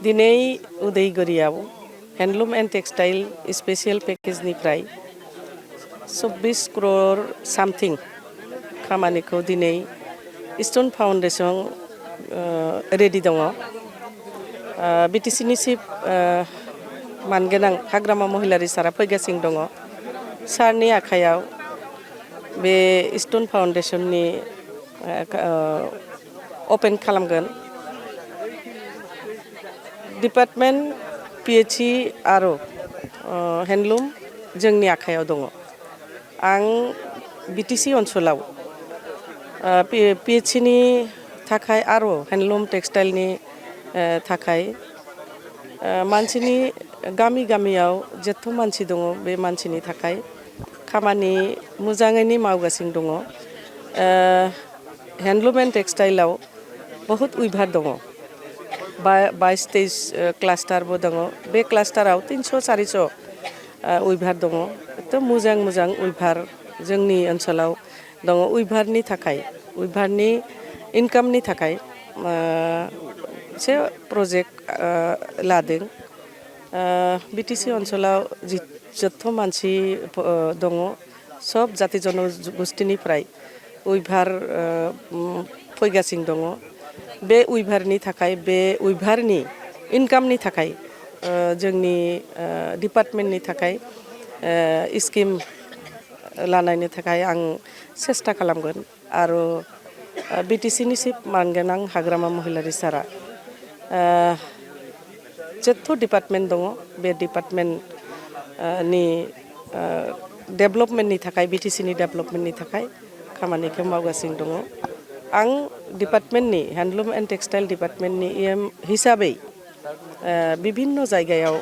दिनै उदालगुरियाव handloom and textile special पेकेजनिफ्राय 24 क्रर सामथिं खामानिखौ दिनै इस्टर्न फाउन्डेसन रेडि दङ। बिटिसिनि चिफ मानगोनां हाग्रामा महिलारि सारा फैगासिनो दङ। सारनि आखायाव बे इस्टर्न फाउन्डेसननि अपेन खालामगोन। डिपार्टमेन्ट पिएचइ आरो हेन्डलुम जोंनि आखायाव दङ। आं बिटिसि ओनसोलाव पिएचइनि थाखाय आरो हेन्डलुम टेक्सटाइलनि थाखाय मानसिनि गामियाव जेथ' मानसि दङ बे मानसिनि थाखाय खामानि मोजाङैनो मावगासिनो दङ। हेन्डलुम एन्ड टेक्सटाइलाव बहुत उइभार दङ। 22-23 क्लास्टारबो दङ। बे क्लास्टाराव 300-400 उइभार दङ। एकदम मोजां उइभार जोंनि ओनसोलाव दङ। उइभारनि थाखाय उइभारनि इनकामनि थाखाय मोनसे प्रजेक्ट लादों। बिटिसि ओनसोलाव जथ' मानसि दङ सब जाति जनगोष्ठीनिफ्राय उइभार फैगासिनो दङ। बे उइभारनि थाखाय बे उइभारनि इनकामनि थाखाय जोंनि डिपार्टमेन्टनि थाखाय स्किम लानायनि थाखाय आं सेस्था खालामगोन। आरो बिटिसिनि चिफ मानगोनां हाग्रामा महिलारि सारा जेथ' डिपार्टमेन्ट दङ बे डिपार्टमेन्टनि डेभेलपमेन्टनि थाखाय बिटिसिनि डेभेलपमेन्टनि थाखाय खामानिखौ मावगासिनो दङ। आं डिपार्टमेन्टनि हेन्डलुम एन्ड टेक्सटाइल डिपार्टमेन्टनि हिसाबै बिभिन्न जायगायाव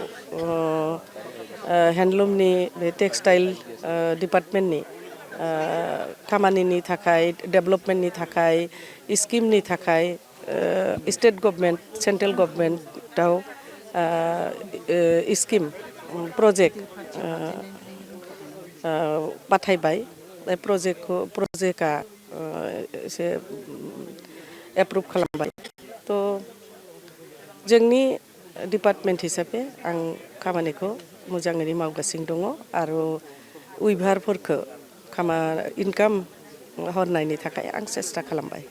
हेन्डलुमनि बे टेक्सटाइल डिपार्टमेन्टनि खामानिनि थाखाय डेभेलपमेन्टनि थाखाय स्किमनि थाखाय स्टेट गभर्नमेन्ट सेन्ट्रेल गभर्नमेन्टआव स्किम प्रजेक्ट पाठायबाय। बे प्रजेक्टआ एसे एप्रुभ खालामबाय। थ' जोंनि डिपार्टमेन्ट हिसाबै आं खामानिखौ मोजाङैनो मावगासिनो दङ आरो उइभारफोरखौ इनकाम हरनायनि थाखाय आं सेस्था खालामबाय।